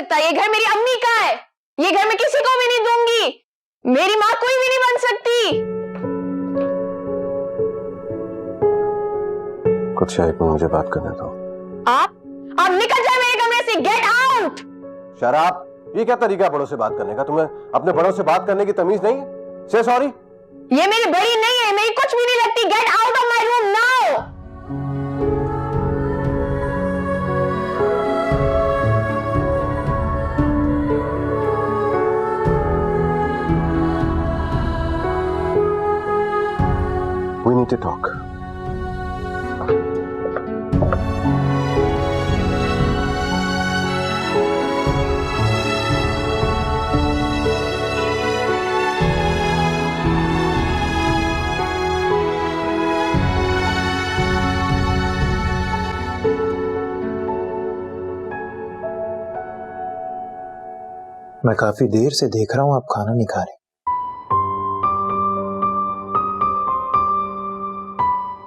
सकता, ये घर मेरी अम्मी का है, ये घर मैं किसी को भी नहीं दूंगी, मेरी माँ कोई भी नहीं बन सकती। कुछ शायद मुझे बात करने दो। आप निकल जाए मेरे कमरे से, गेट आउट। शराब, ये क्या तरीका है बड़ों से बात करने का? तुम्हें अपने बड़ों से बात करने की तमीज नहीं है? से सॉरी। ये मेरी बड़ी नहीं है, मेरी कुछ भी नहीं लगती, get out of my room now. We need to talk. मैं काफी देर से देख रहा हूं आप खाना नहीं खा रहे।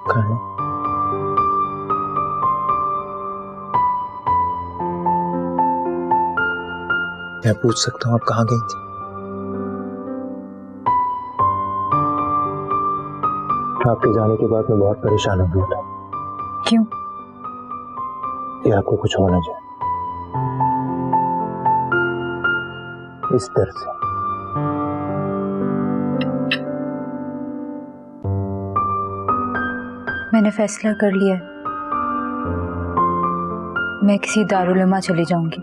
खाना मैं पूछ सकता हूं आप कहां गई थी? आपके जाने के बाद मैं बहुत परेशान हो गया था। क्यों? कि आपको कुछ होना चाहिए इस डर से। मैंने फैसला कर लिया है, मैं किसी दारुलमा चली जाऊंगी।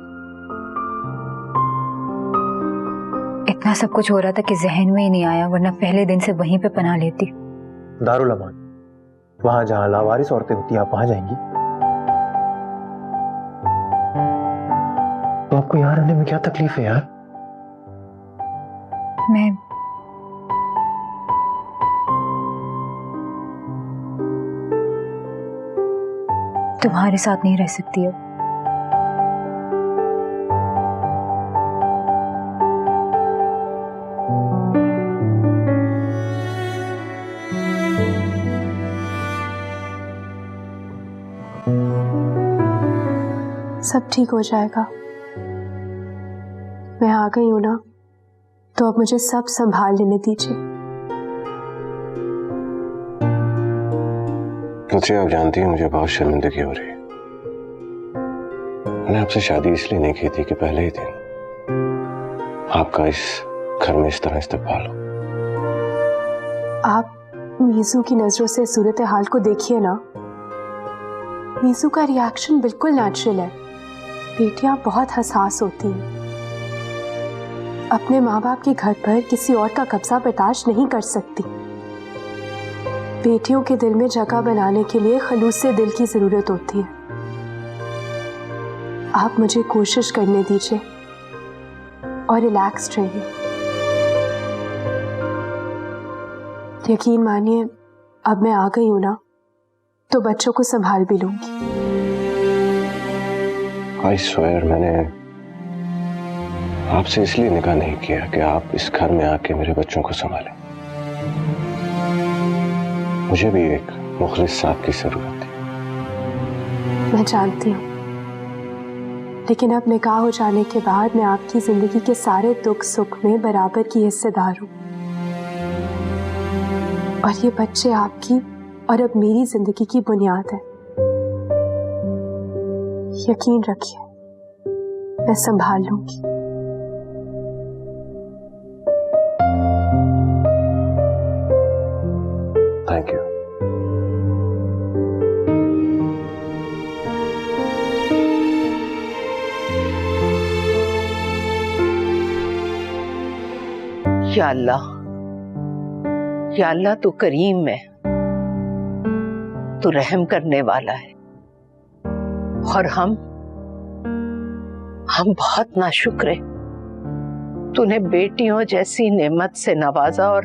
इतना सब कुछ हो रहा था कि जहन में ही नहीं आया, वरना पहले दिन से वहीं पे पनाह लेती। दारुलमा, वहां जहां लावारिस औरतें होती हैं, आप वहां जाएंगी? तो आपको यहाँ रहने में क्या तकलीफ है यार? मैं तुम्हारे साथ नहीं रह सकती अब। सब ठीक हो जाएगा, मैं आ गई हूं ना, तो अब मुझे सब संभाल लेने दीजिए। मुझे आप जानती हैं मुझे बहुत शर्मिंदगी हो रही है। मैंने आपसे शादी इसलिए नहीं की थी कि पहले ही दिन आपका इस घर में इस तरह इस्तेमाल हो। आप मीजू की नजरों से सूरत हाल को देखिए ना। मीजू का रिएक्शन बिल्कुल नेचुरल है। बेटियां बहुत हसास होती हैं, अपने माँ बाप के घर पर किसी और का कब्जा बर्दाश्त नहीं कर सकती। बेटियों के दिल में जगह बनाने के लिए खलूस से दिल की जरूरत होती है। आप मुझे कोशिश करने दीजिए और रिलैक्स्ड रहिए। यकीन मानिए, अब मैं आ गई हूं ना, तो बच्चों को संभाल भी लूंगी। आई स्वेयर मैंने आपसे इसलिए निकाह नहीं किया कि आप इस घर में आके मेरे बच्चों को संभालें। मुझे भी एक मुखलिस साहब की जरूरत थी। मैं जानती हूँ, लेकिन अब निकाह हो जाने के बाद मैं आपकी जिंदगी के सारे दुख सुख में बराबर की हिस्सेदार हूँ। और ये बच्चे आपकी और अब मेरी जिंदगी की बुनियाद है। यकीन रखिए, मैं संभाल लूंगी। Thank you. या अल्लाह, या अल्लाह तू करीम है, तू रहम करने वाला है। और हम बहुत नाशुक्र हैं। तूने बेटियों जैसी नेमत से नवाजा और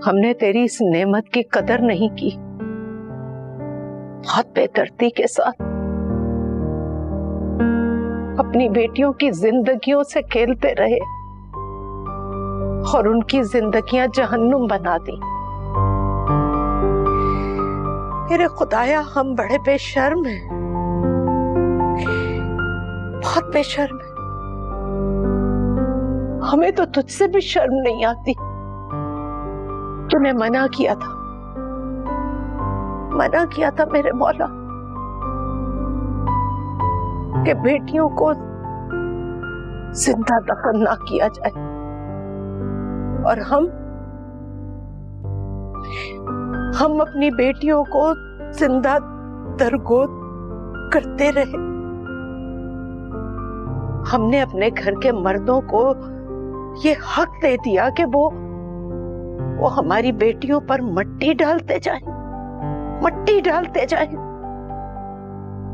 हमने तेरी इस नेमत की कदर नहीं की। बहुत बेदर्दी के साथ अपनी बेटियों की जिंदगियों से खेलते रहे और उनकी जिंदगियां जहन्नुम बना दी। मेरे खुदाया, हम बड़े बेशर्म हैं, बहुत बेशर्म है। हमें तो तुझसे भी शर्म नहीं आती। तूने मना किया था मेरे मौला कि बेटियों को जिंदा दफन ना किया जाए, और हम अपनी बेटियों को जिंदा दरगोद करते रहे। हमने अपने घर के मर्दों को ये हक दे दिया कि वो हमारी बेटियों पर मट्टी डालते जाएं,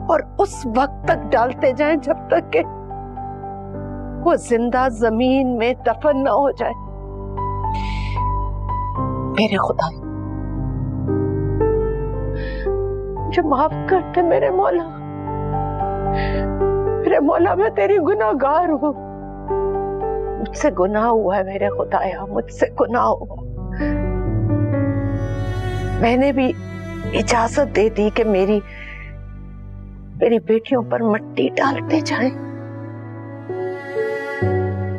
और उस वक्त तक डालते जाएं जब तक कि वो जिंदा जमीन में दफन न हो जाए। मेरे खुदा, मुझे माफ करते मेरे मौला, मैं तेरी गुनाहगार हूँ। मुझसे गुनाह हुआ है मेरे खुदाया, मुझसे गुनाह हुआ। मैंने भी इजाजत दे दी कि मेरी बेटियों पर मट्टी डालते जाएं,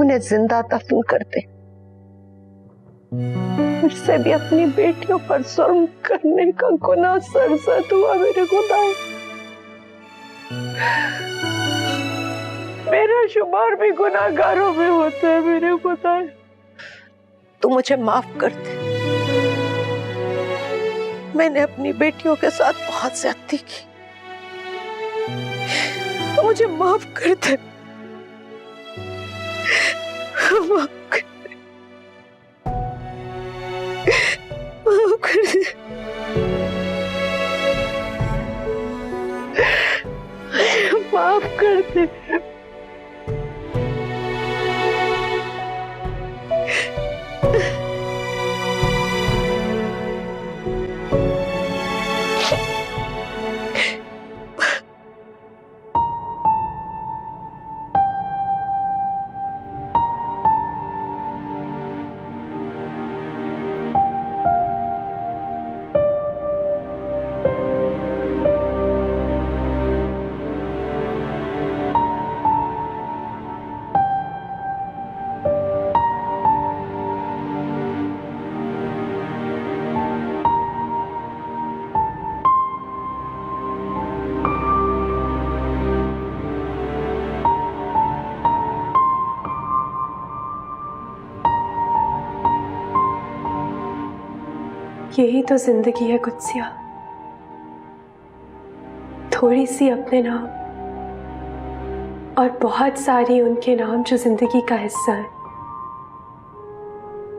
उन्हें जिंदा दफन करते। मुझसे भी अपनी बेटियों पर जुल्म करने का गुनाह सरजद हुआ मेरे खुदा। मेरा शुमार भी गुनाहगारों में होता है मेरे खुदा। तू मुझे माफ कर दे। मैंने अपनी बेटियों के साथ बहुत ज्यादती की, तो मुझे माफ कर दे। माफ कर दे। माफ कर दे। यही तो जिंदगी है कुत्सिया, थोड़ी सी अपने नाम और बहुत सारी उनके नाम जो जिंदगी का हिस्सा है।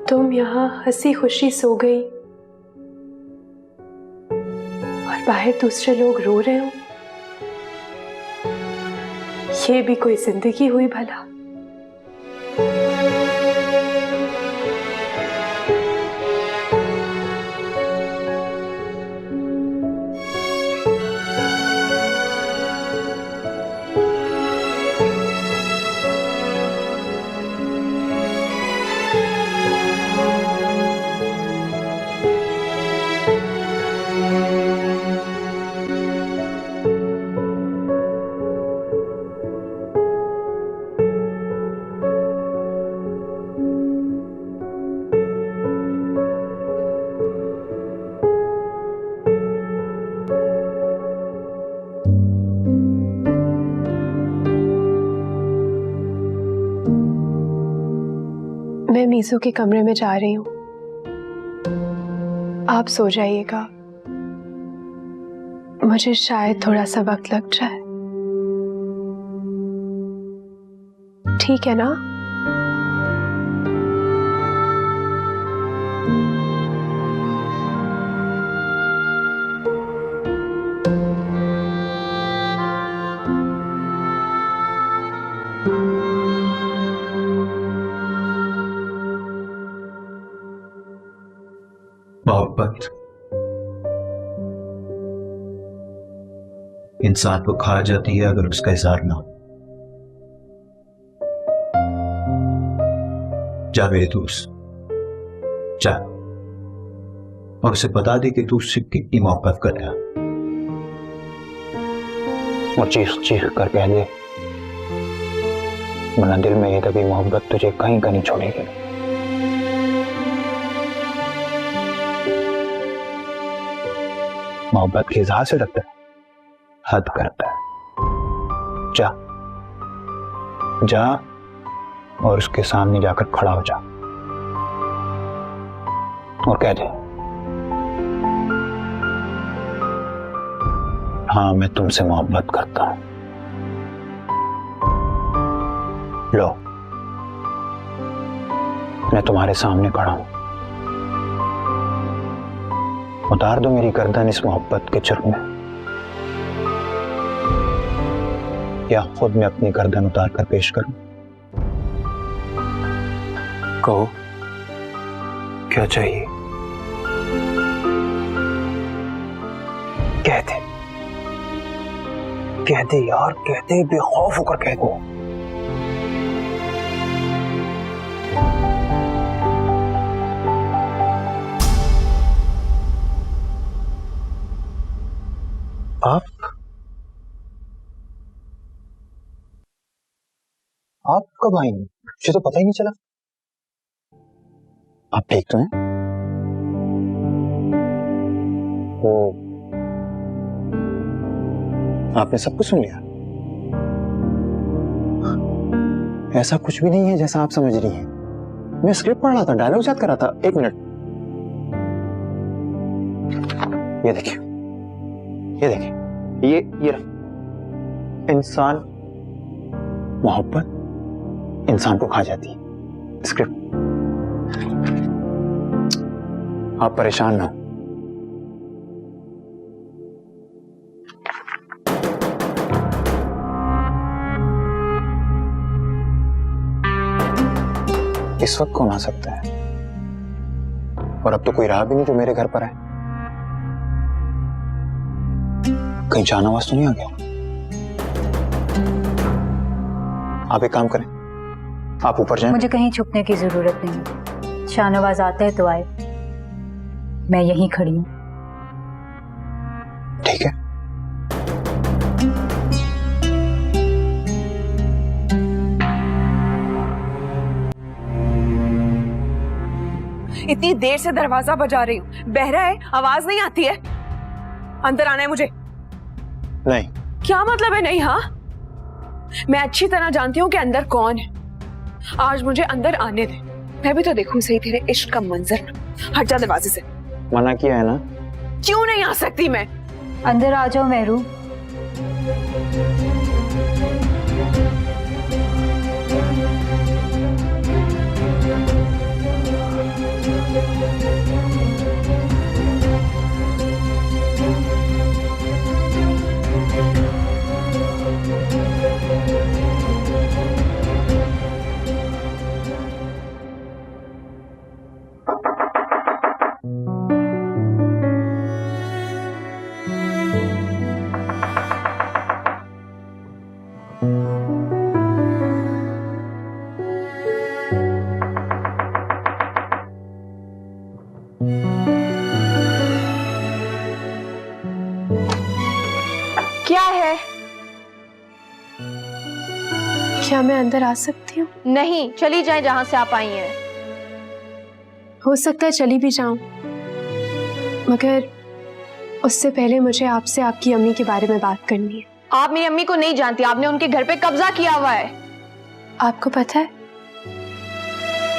तुम यहाँ हंसी खुशी सो गई और बाहर दूसरे लोग रो रहे हो। ये भी कोई जिंदगी हुई भला? मैं मीसू के कमरे में जा रही हूँ, आप सो जाइएगा। मुझे शायद थोड़ा सा वक्त लग जाए, ठीक है ना? मोहब्बत इंसान को खा जाती है अगर उसका इज़हार ना हो। जा मेरे दोस्त, जा और उसे बता दे कि तू उससे कितनी मोहब्बत कर रहा। और चीख चीख कर कह दे वरना दिल में ये दबी मोहब्बत तुझे कहीं का नहीं छोड़ेगी। मोहब्बत के इजहार से डरता है, हद करता है। जा जा और उसके सामने जाकर खड़ा हो जा और कह दे, हाँ मैं तुमसे मोहब्बत करता हूं। लो, मैं तुम्हारे सामने खड़ा हूं, उतार दो मेरी गर्दन इस मोहब्बत के जुर्म में, या खुद मैं अपनी गर्दन उतार कर पेश करूं? कहो क्या चाहिए? कह दे यार, कह दे, बेखौफ होकर कह दो। आप कब आएंगे? मुझे तो पता ही नहीं चला। आप ठीक तो हैं? तो आपने सब कुछ सुन लिया? ऐसा कुछ भी नहीं है जैसा आप समझ रही हैं। मैं स्क्रिप्ट पढ़ रहा था, डायलॉग याद कर रहा था। एक मिनट, ये देखिए, ये देखिए, ये इंसान, मोहब्बत इंसान को खा जाती है। स्क्रिप्ट, आप परेशान ना हो। इस वक्त कौन आ सकता है? और अब तो कोई रहा भी नहीं जो मेरे घर पर है। कहीं शाहनवाज तो नहीं आ गया? आप एक काम करें, आप ऊपर जाएं। मुझे कहीं छुपने की जरूरत नहीं। शाहनवाज आते हैं तो आए, मैं यहीं खड़ी हूं। ठीक है। इतनी देर से दरवाजा बजा रही हूँ, बहरा है, आवाज नहीं आती है। अंदर आना है मुझे। नहीं। क्या मतलब है नहीं? हाँ, मैं अच्छी तरह जानती हूँ कि अंदर कौन है। आज मुझे अंदर आने दे, मैं भी तो देखूं सही तेरे इश्क का मंजर। हट जा दरवाजे से। मना किया है ना? क्यों नहीं आ सकती मैं? अंदर आ जाओ मेहरू। क्या है? क्या मैं अंदर आ सकती हूँ? नहीं, चली जाए जहां से आप आई हैं। हो सकता है चली भी जाऊं, मगर उससे पहले मुझे आपसे आपकी अम्मी के बारे में बात करनी है। आप मेरी अम्मी को नहीं जानती, आपने उनके घर पे कब्जा किया हुआ है। आपको पता है,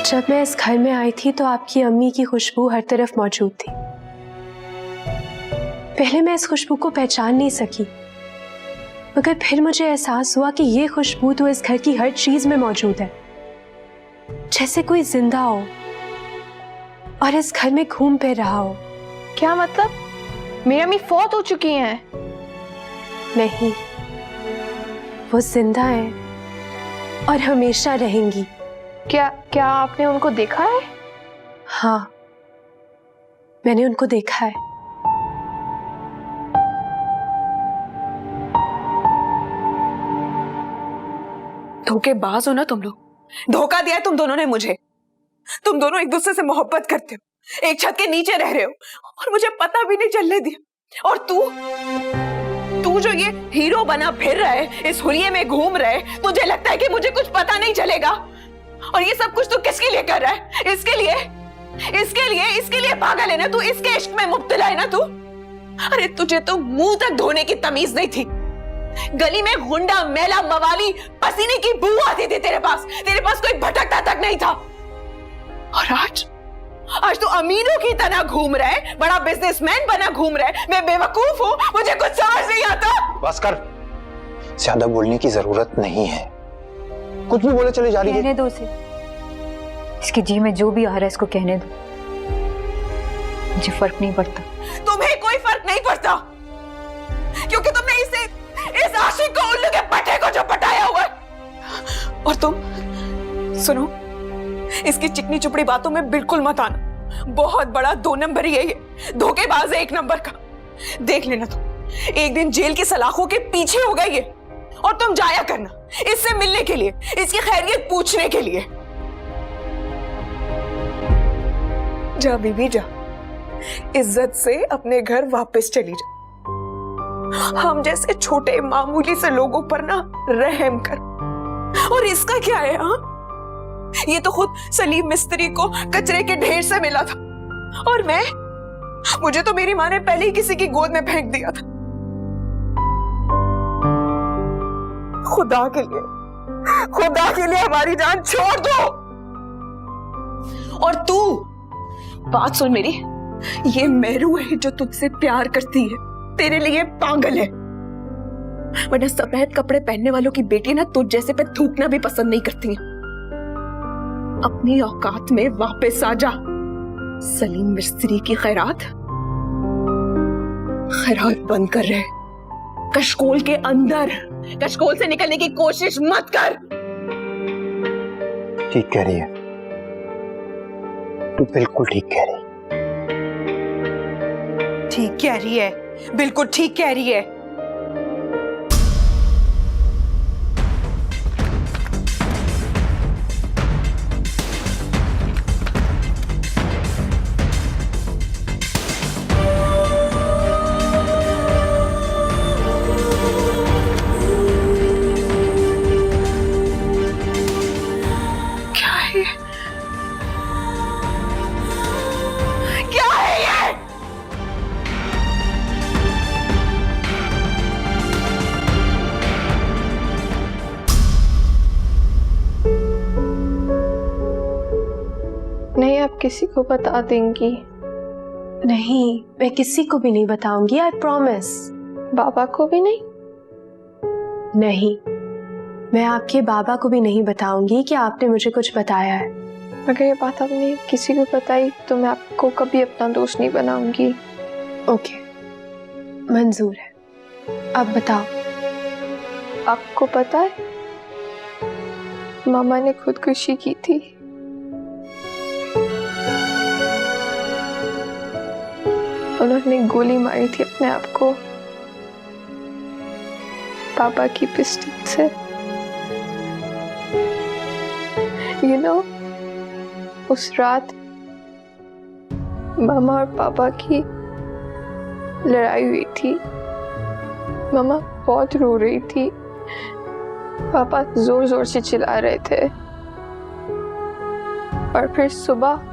जब मैं इस घर में आई थी तो आपकी अम्मी की खुशबू हर तरफ मौजूद थी। पहले मैं इस खुशबू को पहचान नहीं सकी, मगर फिर मुझे एहसास हुआ कि ये खुशबू तो इस घर की हर चीज में मौजूद है, जैसे कोई जिंदा हो और इस घर में घूम फिर रहा हो। क्या मतलब? मेरी अम्मी फौत हो चुकी हैं? नहीं, वो जिंदा है और हमेशा रहेंगी। क्या आपने उनको देखा है? हाँ, मैंने उनको देखा है। धोखेबाज हो ना तुम लोग। धोखा दिया है तुम दोनों ने मुझे। तुम दोनों एक दूसरे से मोहब्बत करते हो, एक छत के नीचे रह रहे हो और मुझे पता भी नहीं चलने दिया। और तू तू जो ये हीरो बना फिर रहे, इस हुलिये में घूम रहे, तुझे लगता है कि मुझे कुछ पता नहीं चलेगा? और ये सब कुछ तू किसके लिए कर रहा है? इसके लिए पागल है ना तू? इसके इश्क में मुब्तला है ना तू? अरे तुझे तो मुंह तक धोने की तमीज नहीं थी। गली में गुंडा, मैला, मवाली, पसीने की बू आती थी तेरे पास कोई भटकता तक नहीं था। और आज तो अमीरों की तरह घूम रहे, बड़ा बिजनेसमैन बना घूम रहे। मैं बेवकूफ हूं, मुझे कुछ समझ नहीं आता। बस कर, ज्यादा बोलने की जरूरत नहीं है। कुछ भी बोले चले जा रही है। कहने दो उसे, इसके जी में जो भी आ रहा है इसको कहने दो, मुझे फर्क नहीं पड़ता। तुम्हें कोई फर्क नहीं पड़ता क्योंकि तुमने इस आशिक को, उल्लू के पट्टे को जो पटाया हुआ है। और तुम सुनो, इसकी चिकनी चुपड़ी बातों में बिल्कुल मत आना। बहुत बड़ा 2 नंबरी है ये, धोखेबाज है 1 नंबर का। देख लेना तुम, एक दिन जेल की सलाखों के पीछे होगा ये। और तुम जाया करना इससे मिलने के लिए, इसकी खैरियत पूछने के लिए। जा बीबी जा, इज्जत से अपने घर वापस चली जा। हम जैसे छोटे मामूली से लोगों पर ना रहम कर। और इसका क्या है? हाँ, ये तो खुद सलीम मिस्त्री को कचरे के ढेर से मिला था, और मुझे तो मेरी माँ ने पहले ही किसी की गोद में फेंक दिया था। खुदा के लिए हमारी जान छोड़ दो। और तू बात सुन मेरी, ये मेरू है जो तुझसे प्यार करती है, तेरे लिए पागल है। वरना सफेद कपड़े पहनने वालों की बेटी ना तुझ जैसे पे थूकना भी पसंद नहीं करती है। अपनी औकात में वापस आ जा। सलीम मिस्त्री की खैरात बंद कर रहे। कशकोल के अंदर, कशकोल से निकलने की कोशिश मत कर। ठीक कह रही है तू, बिल्कुल ठीक कह रही है। ठीक कह रही है, बिल्कुल ठीक कह रही है। नहीं, आप किसी को बता देंगी? नहीं, मैं किसी को भी नहीं बताऊंगी, आई प्रॉमिस। बाबा को भी नहीं? नहीं, मैं आपके बाबा को भी नहीं बताऊंगी कि आपने मुझे कुछ बताया है। अगर ये बात आपने किसी को बताई तो मैं आपको कभी अपना दोस्त नहीं बनाऊंगी। ओके, मंजूर है। अब बताओ। आपको पता है, मामा ने खुदकुशी की थी। उन्होंने गोली मारी थी अपने आप को पापा की पिस्टल से। You know, उस रात मामा और पापा की लड़ाई हुई थी। मामा बहुत रो रही थी, पापा जोर जोर से चिल्ला रहे थे। और फिर सुबह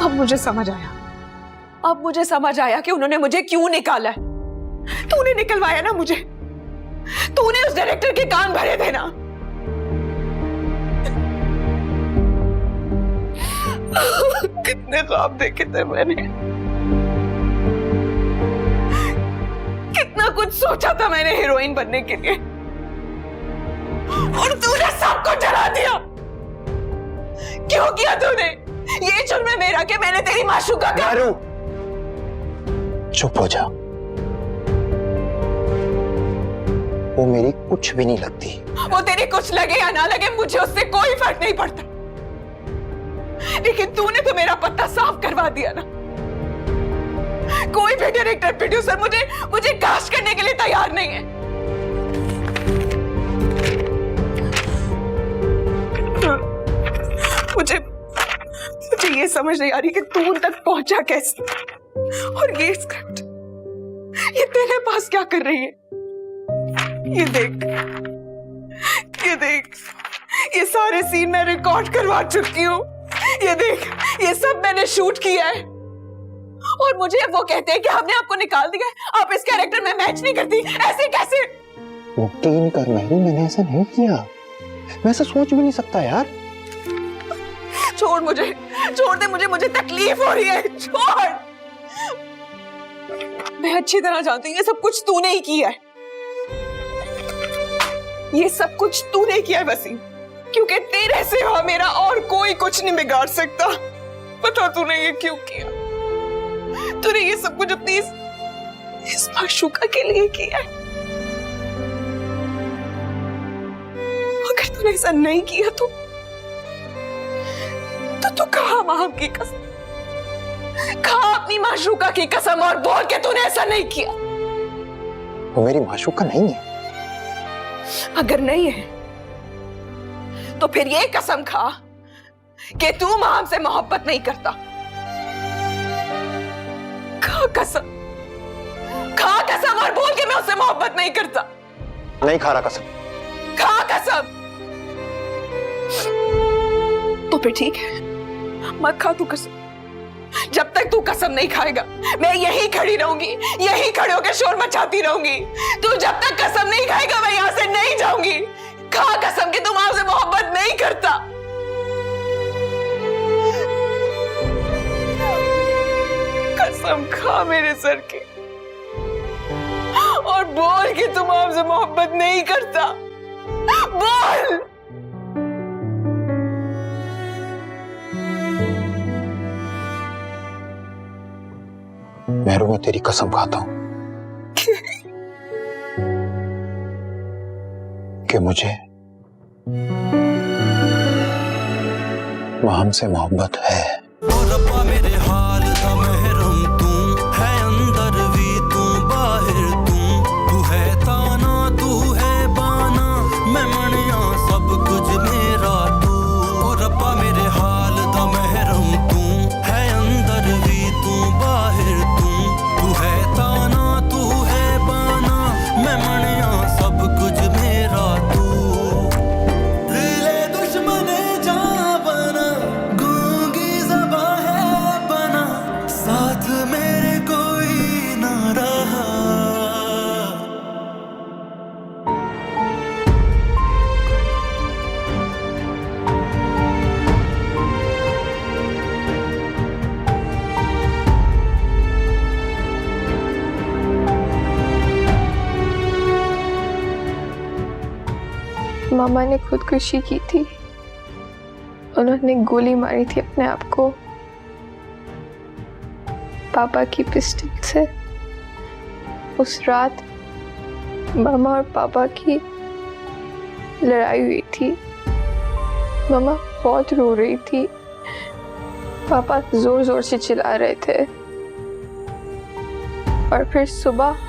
अब मुझे समझ आया कि उन्होंने मुझे क्यों निकाला है। तूने निकलवाया ना मुझे, तूने उस डायरेक्टर के कान भरे थे ना। कितने ख्वाब देखे थे मैंने, कितना कुछ सोचा था मैंने हीरोइन बनने के लिए, और तूने सब कुछ जला दिया। क्यों किया तूने? ये जुर्म है मेरा कि मैंने तेरी माशूका का। चुप हो जा, वो मेरी कुछ भी नहीं लगती। वो तेरी कुछ लगे या ना लगे, मुझे उससे कोई फर्क नहीं पड़ता। लेकिन तूने तो मेरा पत्ता साफ करवा दिया ना। कोई भी डायरेक्टर प्रोड्यूसर मुझे कास्ट करने के लिए तैयार नहीं है। मुझे ये समझ नहीं आ रही कि तू उन तक पहुंचा कैसे, और ये स्क्रिप्ट ये तेरे पास क्या कर रही है। ये देख, ये सारे सीन मैं रिकॉर्ड करवा चुकी हूँ। ये देख, ये सब मैंने शूट किया है, और मुझे वो कहते हैं कि हमने आपको निकाल दिया है, आप इस कैरेक्टर में मैच नहीं करती। ऐसे कैसे? यकीन कर नहीं, मैंने ऐसा नहीं किया, मैं ऐसा सोच भी नहीं सकता यार। छोड़ दे मुझे तकलीफ हो रही है, छोड़। मैं अच्छी तरह जानती हूँ ये सब कुछ तूने ही किया है, ये सब कुछ तूने किया है वसीम, क्योंकि तेरे सिवा मेरा और कोई कुछ नहीं बिगाड़ सकता। पता तूने ये क्यों किया? तूने ये सब कुछ अपनी इस माशूका के लिए किया है। अगर तूने ऐसा नहीं किया तो तू कहा माँ की कसम, कहा अपनी माशूका की कसम और बोल के तूने ऐसा नहीं किया। वो मेरी माशूका नहीं है। अगर नहीं है तो फिर ये कसम खा कि तू माम से मोहब्बत नहीं करता। खा कसम और बोल के मैं उससे मोहब्बत नहीं करता। नहीं खा रहा कसम। खा कसम। तो फिर ठीक है, मत खा तू कसम। जब तक तू कसम नहीं खाएगा मैं यहीं खड़ी रहूंगी, यहीं खड़े होकर शोर मचाती रहूंगी। तू जब तक कसम नहीं खाएगा मैं यहां से नहीं जाऊंगी। खा कसम कि तुम आपसे मोहब्बत नहीं करता। कसम खा मेरे सर की और बोल कि तुम आपसे मोहब्बत नहीं करता। बोल। मेहरू, मैं तेरी कसम खाता हूं कि मुझे माम से मोहब्बत है। रब्बा मेरे हाल दा महरम तू है, अंदर भी तू बाहर तू है ताना तू है बाना, मैं मनिया सब कुछ मेरा तू। ओ रब्बा मेरे हाल दा महरम तू है, अंदर भी तू बाहर तू है ताना तू है बाना, मैं मनिया सब कुछ मेरा तू। दिले दुश्मने जा बना, गूंगी ज़बां है बना, साथ मेरे कोई ना रहा। मामा ने खुदकुशी की थी, उन्होंने गोली मारी थी अपने आप को पापा की पिस्टल से। उस रात मामा और पापा की लड़ाई हुई थी। मामा बहुत रो रही थी, पापा जोर जोर से चिल्ला रहे थे, और फिर सुबह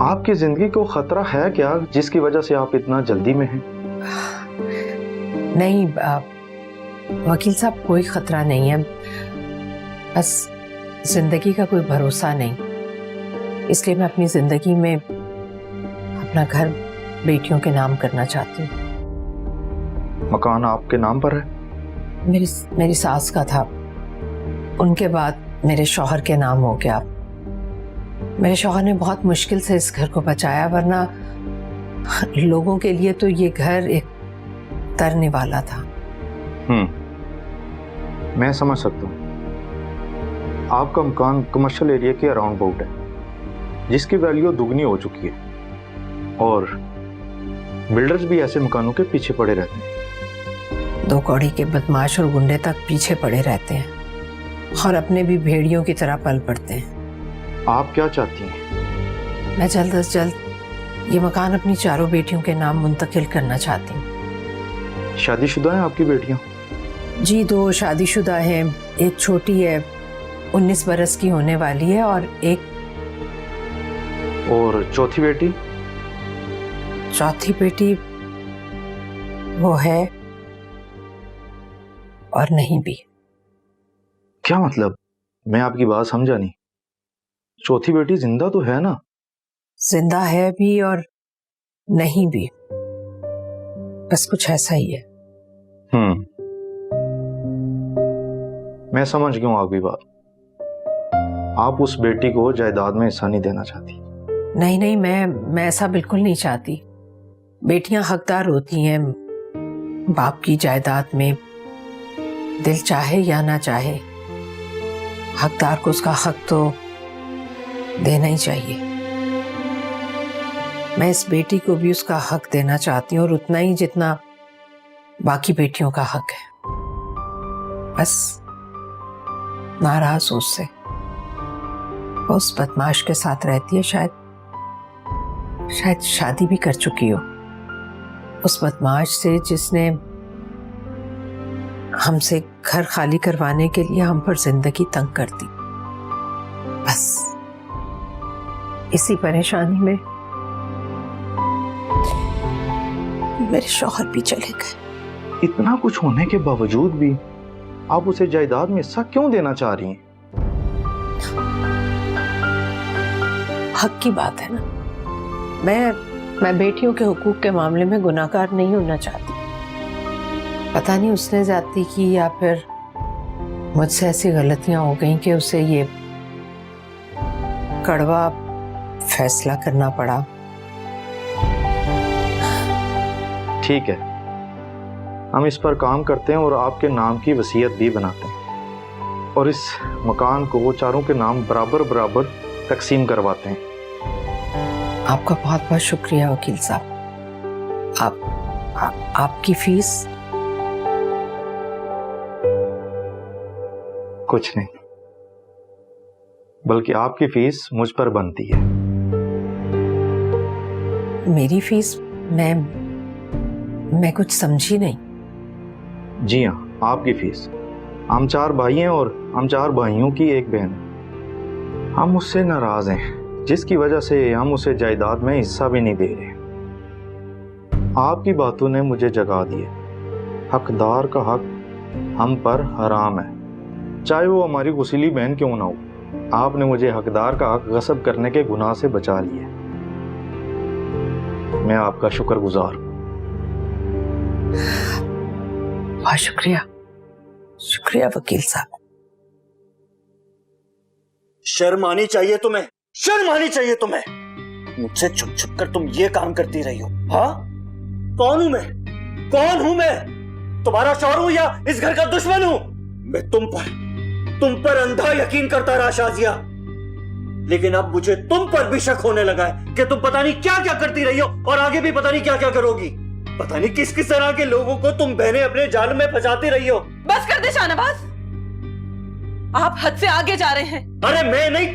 आपकी जिंदगी को खतरा है क्या, जिसकी वजह से आप इतना जल्दी में हैं? नहीं वकील साहब, कोई खतरा नहीं है, बस जिंदगी का कोई भरोसा नहीं। इसलिए मैं अपनी जिंदगी में अपना घर बेटियों के नाम करना चाहती हूँ। मकान आपके नाम पर है? मेरी सास का था, उनके बाद मेरे शौहर के नाम हो गया। मेरे शौहर ने बहुत मुश्किल से इस घर को बचाया, वरना लोगों के लिए तो ये घर एक तरने वाला था। मैं समझ सकता हूँ। आपका मकान कमर्शियल एरिया के अराउंड अबाउट है, जिसकी वैल्यू दुगनी हो चुकी है, और बिल्डर्स भी ऐसे मकानों के पीछे पड़े रहते हैं। दो कौड़ी के बदमाश और गुंडे तक पीछे पड़े रहते हैं और अपने भी भेड़ियों की तरह पल पड़ते हैं। आप क्या चाहती हैं? मैं जल्द अज जल्द ये मकान अपनी चारों बेटियों के नाम मुंतकिल करना चाहती हूँ। शादीशुदा हैं आपकी बेटियां? जी, 2 शादीशुदा हैं, एक छोटी है 19 बरस की होने वाली है और एक और चौथी बेटी? चौथी बेटी वो है और नहीं भी। क्या मतलब? मैं आपकी बात समझा नहीं। चौथी बेटी जिंदा तो है ना? जिंदा है भी और नहीं भी, बस कुछ ऐसा ही है। मैं समझ गया हूं आपकी बात। आप उस बेटी को जायदाद में हिस्सा नहीं देना चाहती? नहीं नहीं, मैं ऐसा बिल्कुल नहीं चाहती। बेटियां हकदार होती हैं बाप की जायदाद में, दिल चाहे या ना चाहे हकदार को उसका हक तो देना ही चाहिए। मैं इस बेटी को भी उसका हक देना चाहती हूँ और उतना ही जितना बाकी बेटियों का हक है। बस नाराज उससे, वो उस बदमाश के साथ रहती है, शायद शादी भी कर चुकी हो उस बदमाश से जिसने हमसे घर खाली करवाने के लिए हम पर जिंदगी तंग कर दी। बस इसी परेशानी में मेरे शौहर भी चले गए। इतना कुछ होने के बावजूद भी आप उसे जायदाद में हिस्सा क्यों देना चाह रही हैं? हक की बात है ना। मैं बेटियों के हुकूक के मामले में गुनाहगार नहीं होना चाहती। पता नहीं उसने ज्यादती की या फिर मुझसे ऐसी गलतियां हो गई कि उसे ये कड़वा फैसला करना पड़ा। ठीक है, हम इस पर काम करते हैं और आपके नाम की वसीयत भी बनाते हैं और इस मकान को वो चारों के नाम बराबर बराबर तकसीम करवाते हैं। आपका बहुत बहुत शुक्रिया वकील साहब। आपकी फीस? कुछ नहीं, बल्कि आपकी फीस मुझ पर बनती है। मेरी फीस? मैं कुछ समझी नहीं। जी हाँ, आपकी फीस। हम 4 भाई हैं और हम 4 भाइयों की एक बहन है। हम उससे नाराज हैं जिसकी वजह से हम उसे जायदाद में हिस्सा भी नहीं दे रहे। आपकी बातों ने मुझे जगा दिया। हकदार का हक हम पर हराम है, चाहे वो हमारी गुसीली बहन क्यों ना हो। आपने मुझे हकदार का हक गस्ब करने के गुनाह से बचा लिया। मैं आपका शुक्रगुजार हूं। बहुत शुक्रिया, शुक्रिया वकील साहब। शर्म आनी चाहिए तुम्हें, शर्म आनी चाहिए तुम्हें। मुझसे छुप छुप कर तुम ये काम करती रही हो। हाँ, कौन हूं मैं? कौन हूं मैं? तुम्हारा शौहर हूं या इस घर का दुश्मन हूं? मैं तुम पर अंधा यकीन करता रहा शाजिया, लेकिन अब मुझे तुम पर भी शक होने लगा है कि तुम पता नहीं क्या क्या करती रही हो और आगे भी पता नहीं क्या क्या करोगी। पता नहीं किस किस तरह के लोगों को तुम बहनें अपने जाल में फंसाती रही हो। बस कर दे शाहनवाज, आप हद से आगे जा रहे हैं। अरे मैं नहीं,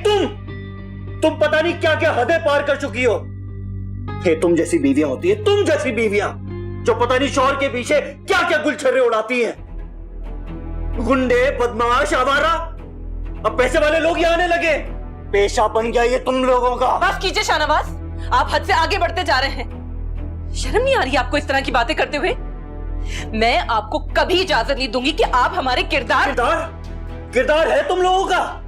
तुम पता नहीं क्या क्या हदें पार कर चुकी हो। हे तुम जैसी बीवियां होती है, तुम जैसी बीवियां जो पता नहीं शौहर के पीछे क्या क्या गुलछर्रे उड़ाती हैं। गुंडे, बदमाश, आवारा, अब पैसे वाले लोग यहाँ आने लगे। पेशा बन गया ये तुम लोगों का। बस कीजिए शाहनवाज, आप हद से आगे बढ़ते जा रहे हैं। शर्म नहीं आ रही आपको इस तरह की बातें करते हुए? मैं आपको कभी इजाजत नहीं दूंगी कि आप हमारे किरदार है तुम लोगों का।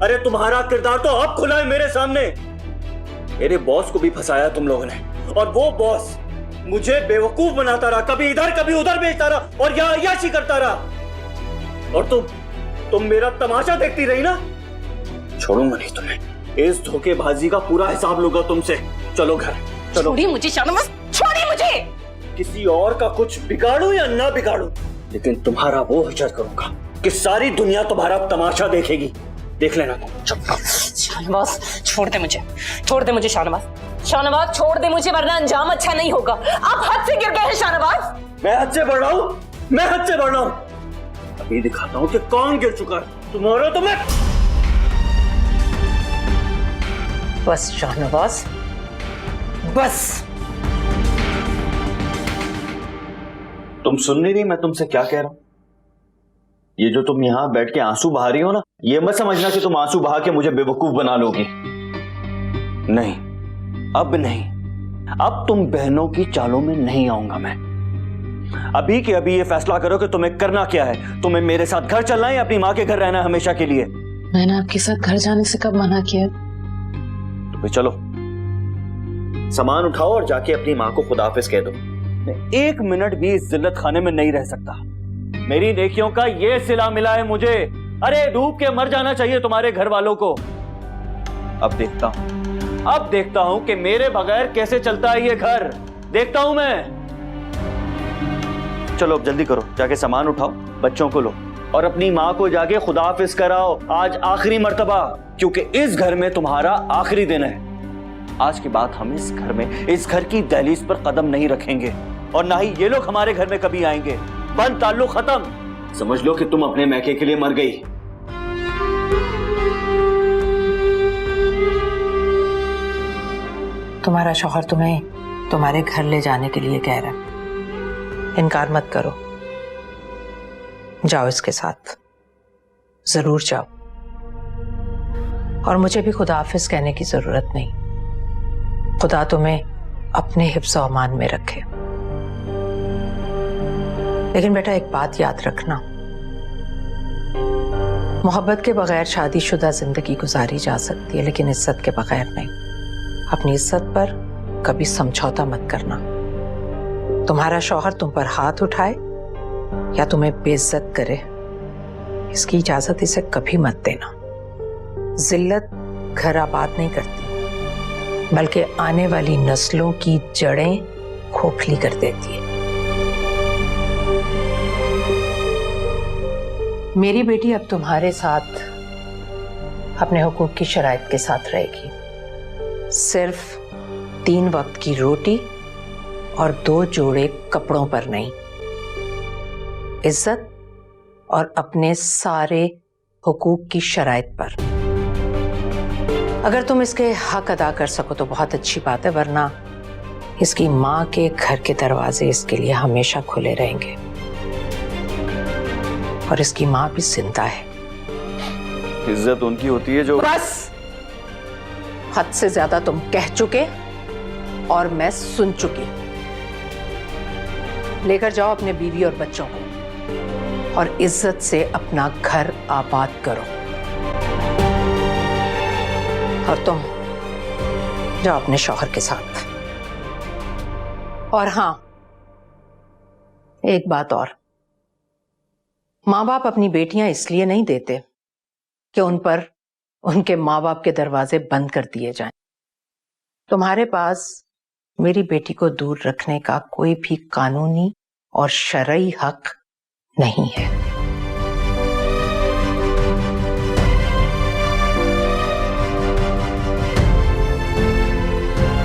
अरे तुम्हारा किरदार तो अब खुला है मेरे सामने। मेरे बॉस को भी फंसाया तुम लोगों ने और वो बॉस मुझे बेवकूफ बनाता रहा, कभी इधर कभी उधर भेजता रहा और यहाँ अय्याशी करता रहा। और तुम मेरा तमाशा देखती रही ना। छोड़ूंगा नहीं तुम्हें। इस धोखेबाजी का पूरा हिसाब लूंगा तुमसे। चलो घर चलो। छोड़िए मुझे शाहनवाज, छोड़िए मुझे। किसी और का कुछ बिगाड़ू या ना बिगाड़ू, लेकिन तुम्हारा वो हजर करूंगा कि सारी दुनिया तुम्हारा तमाशा देखेगी। देख लेना तुम। शाहनवाज छोड़ दे मुझे, छोड़ दे मुझे शाहनवाज। शाहनवाज छोड़ दे मुझे, वरना अंजाम अच्छा नहीं होगा। आप हद से गिर गए हैं शाहनवाज। मैं हद से बढ़ रहा हूँ? मैं हद से बढ़ रहा हूं। अभी दिखाता हूं कि कौन गिर चुका है, तुम्हारा तो मैं। बस शाहनवाज, बस। तुम सुन नहीं रही मैं तुमसे क्या कह रहा हूं? ये जो तुम यहां बैठ के आंसू बहा रही हो ना, ये मत समझना कि तुम आंसू बहा के मुझे बेवकूफ बना लोगी। नहीं, अब नहीं। अब तुम बहनों की चालों में नहीं आऊंगा मैं। अभी के अभी ये फैसला करो कि तुम्हें करना क्या है। तुम्हें मेरे साथ घर चलना है या अपनी माँ के घर रहना है हमेशा के लिए? मैंने आपके साथ घर जाने से कब मना किया? तो फिर चलो, सामान उठाओ और जाके अपनी माँ को खुदाफिज कह दो। मैं 1 मिनट भी इस जिल्लत खाने में नहीं रह सकता। मेरी नेकियों का ये सिला मिला है मुझे। अरे डूब के मर जाना चाहिए तुम्हारे घर वालों को। अब देखता हूं कि मेरे बगैर कैसे चलता है ये घर। देखता हूं मैं। चलो अब जल्दी करो, जाके सामान उठाओ, बच्चों को लो और अपनी माँ को जाके खुदाफिज कराओ आज आखिरी मर्तबा, क्योंकि इस घर में तुम्हारा आखिरी दिन है। आज के बाद हम इस घर में, इस घर की दहलीज पर कदम नहीं रखेंगे और ना ही ये लोग हमारे घर में कभी आएंगे। बंद, ताल्लुक खत्म। समझ लो कि तुम अपने मैके के लिए मर गई। तुम्हारा शौहर तुम्हें तुम्हारे घर ले जाने के लिए कह रहा है, इनकार मत करो। जाओ इसके साथ, जरूर जाओ। और मुझे भी खुदा हाफिज कहने की जरूरत नहीं। खुदा तुम्हें अपने हिफ्ज़ व अमान में रखे। लेकिन बेटा एक बात याद रखना, मोहब्बत के बगैर शादीशुदा जिंदगी गुजारी जा सकती है, लेकिन इज्जत के बगैर नहीं। अपनी इज्जत पर कभी समझौता मत करना। तुम्हारा शौहर तुम पर हाथ उठाए या तुम्हें बेइज्जत करे, इसकी इजाजत इसे कभी मत देना। जिल्लत घर आबाद नहीं करती, बल्कि आने वाली नस्लों की जड़ें खोखली कर देती है। मेरी बेटी अब तुम्हारे साथ अपने हुकूक की शराइत के साथ रहेगी। सिर्फ 3 वक्त की रोटी और 2 जोड़े कपड़ों पर नहीं, इज्जत और अपने सारे हुकूक की शराइत पर। अगर तुम इसके हक अदा कर सको तो बहुत अच्छी बात है, वरना इसकी माँ के घर के दरवाजे इसके लिए हमेशा खुले रहेंगे। और इसकी माँ भी जिंदा है। इज्जत उनकी होती है जो। बस, हद से ज्यादा तुम कह चुके और मैं सुन चुकी। लेकर जाओ अपने बीवी और बच्चों को और इज्जत से अपना घर आबाद करो। और तुम जाओ अपने शौहर के साथ। और हां, एक बात और, माँ बाप अपनी बेटियां इसलिए नहीं देते कि उन पर उनके माँ बाप के दरवाजे बंद कर दिए जाएं। तुम्हारे पास मेरी बेटी को दूर रखने का कोई भी कानूनी और शरई हक नहीं है।